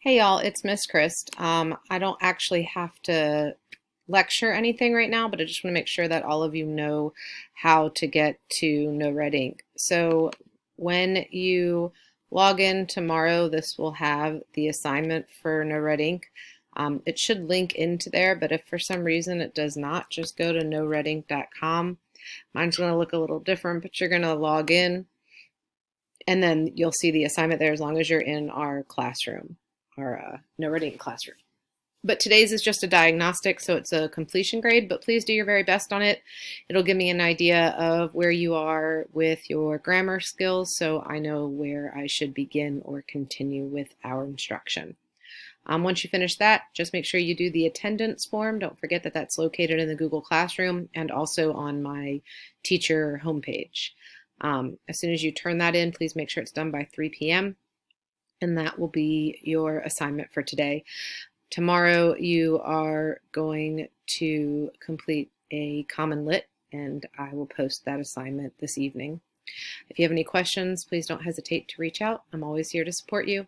Hey y'all, it's Miss Christ. I don't actually have to lecture anything right now, but I just want to make sure that all of you know how to get to No Red Ink. So when you log in tomorrow, this will have the assignment for No Red Ink. It should link into there, but if for some reason it does not, just go to noredink.com. Mine's going to look a little different, but you're going to log in and then you'll see the assignment there as long as you're in our classroom, our No Red Ink classroom. But today's is just a diagnostic, so it's a completion grade, but please do your very best on it. It'll give me an idea of where you are with your grammar skills, so I know where I should begin or continue with our instruction. Once you finish that, just make sure you do the attendance form. Don't forget that that's located in the Google Classroom and also on my teacher homepage. As soon as you turn that in, please make sure it's done by 3 p.m. and that will be your assignment for today. Tomorrow you are going to complete a Common Lit, and I will post that assignment this evening. If you have any questions, please don't hesitate to reach out. I'm always here to support you.